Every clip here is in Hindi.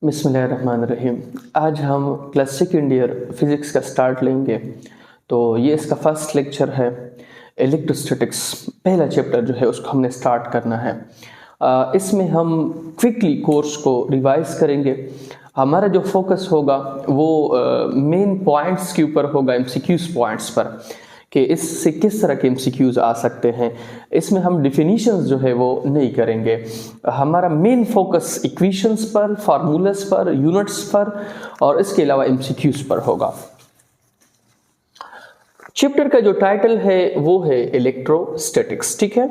बिस्मिल्लाहिर्रहमानिर्रहीम। आज हम क्लास सेकेंड ईयर फिज़िक्स का स्टार्ट लेंगे। तो ये इसका फर्स्ट लेक्चर है। इलेक्ट्रोस्टैटिक्स पहला चैप्टर जो है उसको हमने स्टार्ट करना है। इसमें हम क्विकली कोर्स को रिवाइज करेंगे। हमारा जो फोकस होगा वो मेन पॉइंट्स के ऊपर होगा, एमसीक्यूज पॉइंट्स पर, कि इससे किस तरह के एमसीक्यूज आ सकते हैं। इसमें हम डिफिनीशंस जो है वो नहीं करेंगे। हमारा मेन फोकस इक्वेशंस पर, फार्मूलास पर, यूनिट्स पर और इसके अलावा एमसीक्यूज पर होगा। चैप्टर का जो टाइटल है वो है इलेक्ट्रोस्टैटिक्स। ठीक है,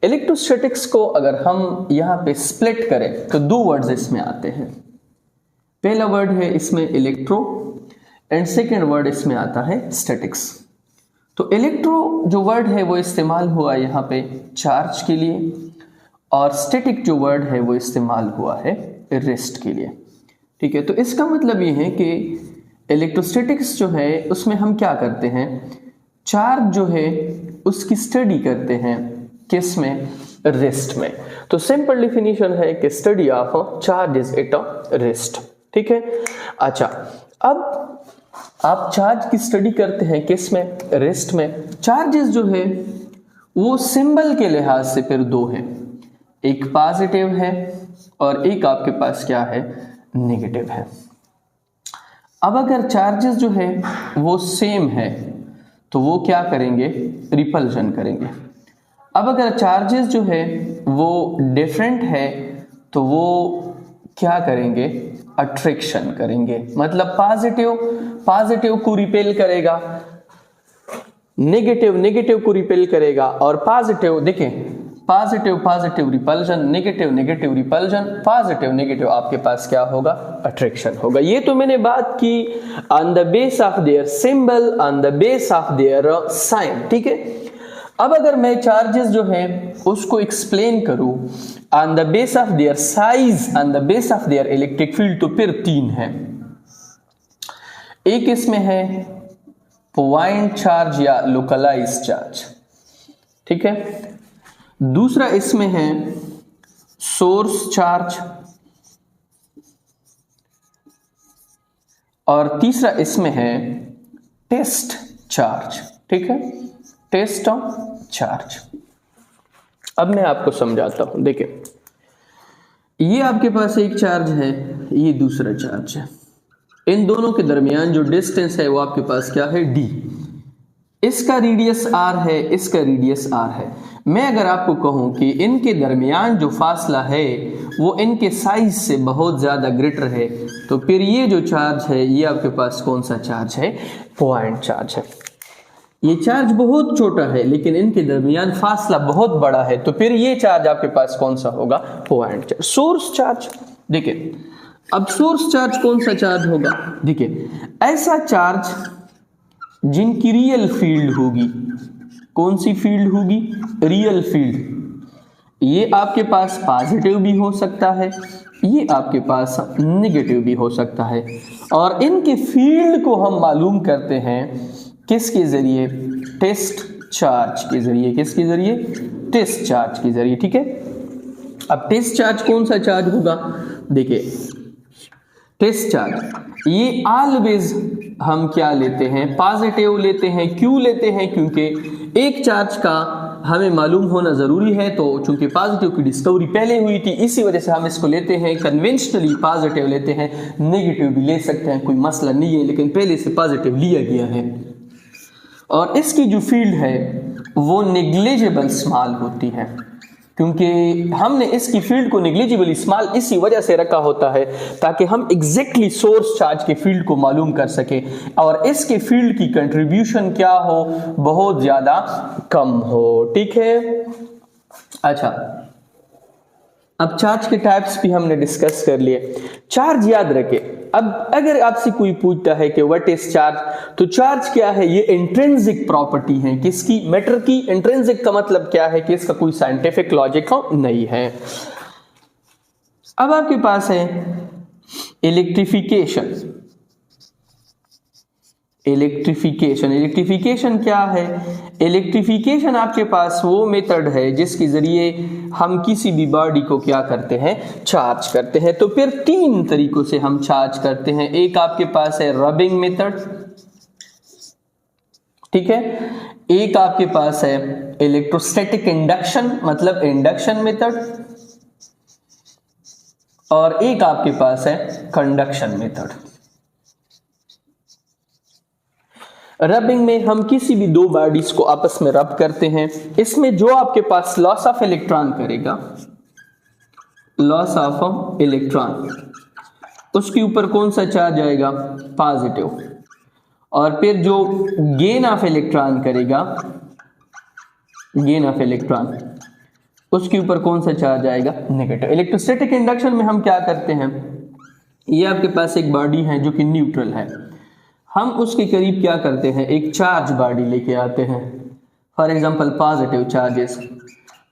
इलेक्ट्रोस्टैटिक्स को अगर हम यहाँ पे स्प्लिट करें तो दो वर्ड्स इसमें आते हैं। पहला वर्ड है इसमें इलेक्ट्रो एंड सेकेंड वर्ड इसमें आता है स्टैटिक्स। तो इलेक्ट्रो जो वर्ड है वो इस्तेमाल हुआ यहाँ पे चार्ज के लिए, और स्टैटिक जो वर्ड है वो इस्तेमाल हुआ है रेस्ट के लिए। ठीक है, तो इसका मतलब ये है कि इलेक्ट्रोस्टैटिक्स जो है उसमें हम क्या करते हैं, चार्ज जो है उसकी स्टडी करते हैं। किस में? रेस्ट में। तो सिंपल डिफिनीशन है कि study of charge is at rest. ठीक है, अच्छा, अब आप चार्ज की स्टडी करते हैं किस में? रेस्ट में। चार्जेस जो है वो सिंबल के लिहाज से फिर दो हैं, एक पॉजिटिव है और एक आपके पास क्या है, नेगेटिव है। अब अगर चार्जेस जो है वो सेम है तो वो क्या करेंगे, रिपल्शन करेंगे। अब अगर चार्जेस जो है वो डिफरेंट है तो वो क्या करेंगे, अट्रैक्शन करेंगे। मतलब पॉजिटिव को रिपेल करेगा, नेगेटिव को रिपेल करेगा, और पॉजिटिव देखें, positive repulsion, negative repulsion, positive आपके पास क्या होगा, अट्रैक्शन होगा। ये तो मैंने बात की on the base of their symbol, on the base of their sign. ठीक है, अब अगर मैं चार्जेस जो है उसको एक्सप्लेन करूं on the base of their size, on the base of there electric field, तो फिर तीन है। एक इसमें है पॉइंट चार्ज या लोकलाइज चार्ज। ठीक है, दूसरा इसमें है सोर्स चार्ज, और तीसरा इसमें है टेस्ट चार्ज। ठीक है, टेस्ट ऑफ चार्ज। अब मैं आपको समझाता हूं। देखिए, ये आपके पास एक चार्ज है, ये दूसरा चार्ज है। इन दोनों के दरमियान जो डिस्टेंस है वो आपके पास क्या है, d। इसका रेडियस r है, इसका रेडियस r है। मैं अगर आपको कहूं कि इनके दरमियान जो फासला है वो इनके साइज से बहुत ज्यादा ग्रेटर है, तो फिर ये जो चार्ज है ये आपके पास कौन सा चार्ज है, पॉइंट चार्ज है। ये चार्ज बहुत छोटा है लेकिन इनके दरमियान फासला बहुत बड़ा है, तो फिर ये चार्ज आपके पास कौन सा होगा, पॉइंट चार्ज। सोर्स चार्ज, देखिए अब सोर्स चार्ज कौन सा चार्ज होगा, देखिए ऐसा चार्ज जिनकी रियल फील्ड होगी। कौन सी फील्ड होगी, रियल फील्ड। ये आपके पास पॉजिटिव भी हो सकता है, ये आपके पास नेगेटिव भी हो सकता है, और इनके फील्ड को हम मालूम करते हैं किसके जरिए, टेस्ट चार्ज के जरिए। किसके जरिए, टेस्ट चार्ज के जरिए। ठीक है, अब टेस्ट चार्ज कौन सा चार्ज होगा, देखिए टेस्ट चार्ज ये ऑलवेज हम क्या लेते हैं, पॉजिटिव लेते हैं। क्यों लेते हैं, क्योंकि एक चार्ज का हमें मालूम होना जरूरी है, तो चूंकि पॉजिटिव की डिस्कवरी पहले हुई थी इसी वजह से हम इसको लेते हैं। कन्वेंशनली पॉजिटिव लेते हैं, नेगेटिव भी ले सकते हैं, कोई मसला नहीं है, लेकिन पहले से पॉजिटिव लिया गया है। और इसकी जो फील्ड है वो नेग्लिजिबल स्मॉल होती है, क्योंकि हमने इसकी फील्ड को नेग्लिजिबली स्मॉल इसी वजह से रखा होता है ताकि हम एग्जैक्टली सोर्स चार्ज के फील्ड को मालूम कर सके और इसके फील्ड की कंट्रीब्यूशन क्या हो, बहुत ज्यादा कम हो। ठीक है, अच्छा, अब चार्ज के टाइप्स भी हमने डिस्कस कर लिए। चार्ज याद रखे, अब अगर आपसे कोई पूछता है कि व्हाट इज चार्ज, तो चार्ज क्या है, ये इंट्रिंसिक प्रॉपर्टी है। किसकी, मैटर की। इंट्रिंसिक का मतलब क्या है कि इसका कोई साइंटिफिक लॉजिक नहीं है। अब आपके पास है इलेक्ट्रिफिकेशन। इलेक्ट्रिफिकेशन। इलेक्ट्रिफिकेशन क्या है? इलेक्ट्रिफिकेशन आपके पास वो मेथड है जिसके जरिए हम किसी भी बॉडी को क्या करते हैं, चार्ज करते हैं। तो फिर 3 तरीकों से हम चार्ज करते हैं। एक आपके पास है रबिंग मेथड, ठीक है। एक आपके पास है इलेक्ट्रोस्टैटिक इंडक्शन, मतलब इंडक्शन मेथड, और एक आपके पास है कंडक्शन मेथड। रबिंग में हम किसी भी 2 बॉडीज को आपस में रब करते हैं। इसमें जो आपके पास लॉस ऑफ इलेक्ट्रॉन करेगा, लॉस ऑफ इलेक्ट्रॉन, उसके ऊपर कौन सा चार्ज आएगा, पॉजिटिव। और फिर जो गेन ऑफ इलेक्ट्रॉन करेगा, गेन ऑफ इलेक्ट्रॉन, उसके ऊपर कौन सा चार्ज आएगा, नेगेटिव। इलेक्ट्रोस्टैटिक इंडक्शन में हम क्या करते हैं, ये आपके पास एक बॉडी है जो कि न्यूट्रल है, हम उसके करीब क्या करते हैं, एक चार्ज बॉडी लेके आते हैं, फॉर एग्जांपल पॉजिटिव चार्जेस।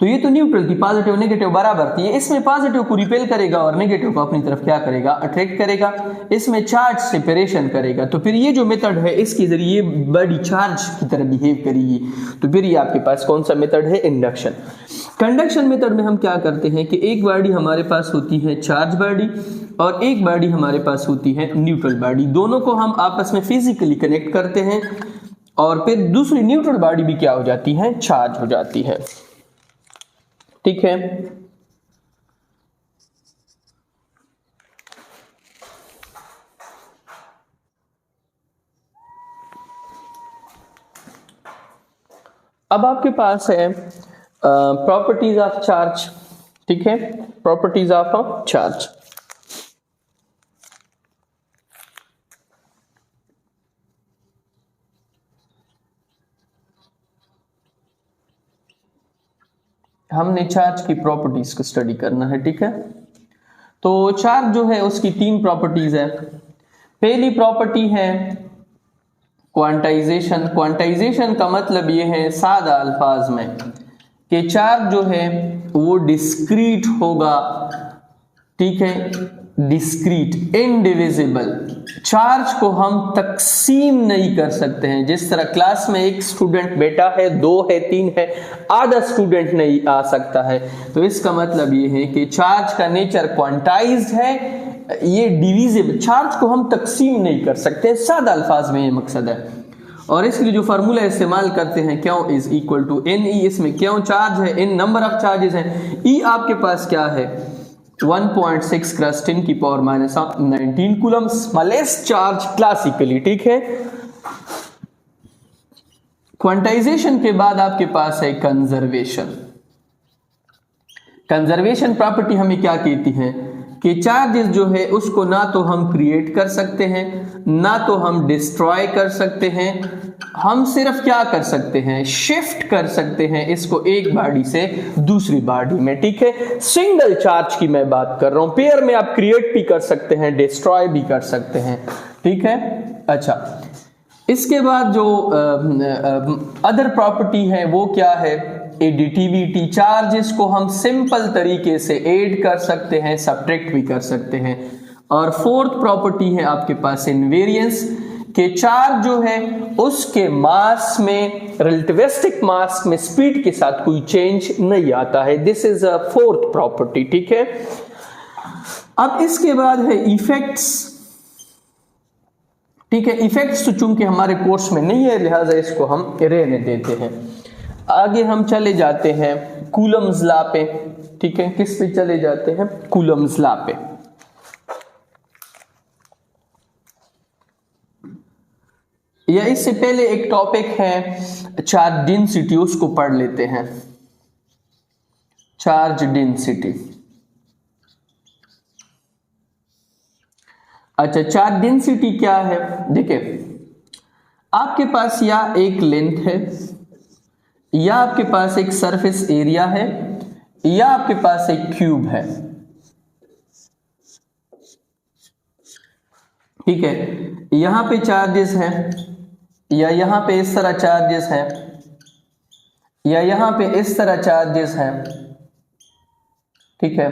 तो ये तो न्यूट्रल थी, पॉजिटिव नेगेटिव बराबर थी, इसमें पॉजिटिव को रिपेल करेगा और नेगेटिव को अपनी तरफ क्या करेगा, अट्रैक्ट करेगा, इसमें चार्ज सेपरेशन करेगा। तो फिर ये जो मेथड है इसके जरिए बॉडी चार्ज की तरह बिहेव करेगी। तो फिर ये आपके पास कौन सा मेथड है, इंडक्शन। कंडक्शन मेथड में हम क्या करते हैं कि एक बॉडी हमारे पास होती है चार्ज बॉडी और एक बॉडी हमारे पास होती है न्यूट्रल बॉडी। दोनों को हम आपस में फिजिकली कनेक्ट करते हैं और फिर दूसरी न्यूट्रल बॉडी भी क्या हो जाती है, चार्ज हो जाती है, ठीक है। अब आपके पास है प्रॉपर्टीज ऑफ चार्ज, ठीक है, प्रॉपर्टीज ऑफ चार्ज। हमने चार्ज की प्रॉपर्टीज को स्टडी करना है, ठीक है। तो चार्ज जो है उसकी 3 प्रॉपर्टीज है। पहली प्रॉपर्टी है क्वांटाइजेशन। क्वांटाइजेशन का मतलब ये है सादा अल्फाज में कि चार्ज जो है वो डिस्क्रीट होगा, ठीक है, डिस्क्रीट, इनडिविजिबल। चार्ज को हम तकसीम नहीं कर सकते हैं। जिस तरह क्लास में एक स्टूडेंट बैठा है, 2 है, 3 है, आधा स्टूडेंट नहीं आ सकता है। तो इसका मतलब ये है कि चार्ज का नेचर क्वांटाइज्ड है, ये डिविजिबल, चार्ज को हम तकसीम नहीं कर सकते, सादा अल्फाज में ये मकसद है। और इसके लिए जो फार्मूला इस्तेमाल करते हैं, Q is equal to N E, इसमें क्यों चार्ज है, इन नंबर ऑफ चार्जेस हैं, ई आपके पास क्या है 1.6 क्रॉस 10 की power minus 19 coulomb, smallest charge classically, ठीक है। क्वांटाइजेशन के बाद आपके पास है कंजर्वेशन। कंजर्वेशन प्रॉपर्टी हमें क्या कहती है कि चार्जेस जो है उसको ना तो हम क्रिएट कर सकते हैं, ना तो हम डिस्ट्रॉय कर सकते हैं, हम सिर्फ क्या कर सकते हैं, शिफ्ट कर सकते हैं इसको एक बॉडी से दूसरी बॉडी में, ठीक है। सिंगल चार्ज की मैं बात कर रहा हूं, पेयर में आप क्रिएट भी कर सकते हैं, डिस्ट्रॉय भी कर सकते हैं, ठीक है। अच्छा, इसके बाद जो अदर प्रॉपर्टी है वो क्या है, एडिटिविटी। चार्जेस को हम सिंपल तरीके से ऐड कर सकते हैं, सब्ट्रैक्ट भी कर सकते हैं। और फोर्थ प्रॉपर्टी है आपके पास इनवेरियंस, कि चार्ज जो है उसके मास में, रिलेटिविस्टिक मास में स्पीड के साथ कोई चेंज नहीं आता है। This is a fourth property, ठीक है। अब इसके बाद है इफेक्ट्स, ठीक है। इफेक्ट्स तो चूंकि हमारे कोर्स में नहीं है लिहाजा इसको हम रहने देते हैं। आगे हम चले जाते हैं कूलम्स लॉ पे, ठीक है। किस पे चले जाते हैं, कूलम्स लॉ पे। या इससे पहले एक टॉपिक है चार्ज डेंसिटी, उसको पढ़ लेते हैं। चार्ज डेंसिटी, अच्छा, चार्ज डेंसिटी क्या है, देखिए आपके पास या एक लेंथ है, या आपके पास एक सरफेस एरिया है, या आपके पास एक क्यूब है, ठीक है। यहां पे चार्जेस हैं, या यहां पे इस तरह चार्जेस हैं, या यहां पे इस तरह चार्जेस हैं, ठीक है।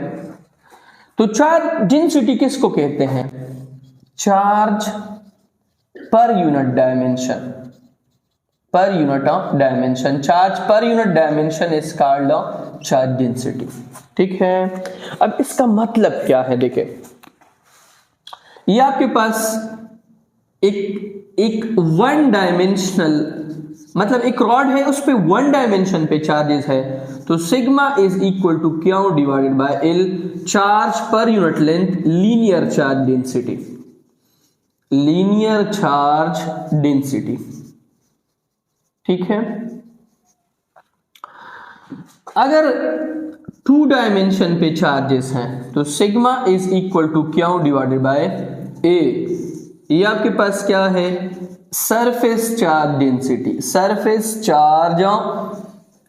तो चार्ज डेंसिटी किसको कहते हैं, चार्ज पर unit dimension, per unit of dimension, charge per unit dimension is called charge density। ठीक है, अब इसका मतलब क्या है, देखें ये आपके पास एक वन डायमेंशनल, मतलब एक रॉड है उस पे वन डायमेंशन पे चार्जेस है, तो sigma is equal to Q divided by L, charge पर unit length, linear charge density, linear charge density. ठीक है, अगर टू डायमेंशन पे चार्जेस हैं तो sigma is equal to Q divided by A, ये आपके पास क्या है, surface charge density, surface charge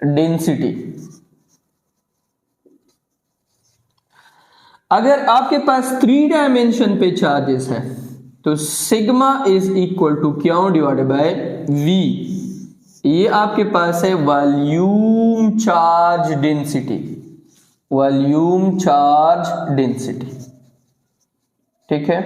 density. अगर आपके पास थ्री डायमेंशन पे चार्जेस हैं तो sigma is equal to Q divided by V, ये आपके पास है volume charge density, volume charge density. ठीक है,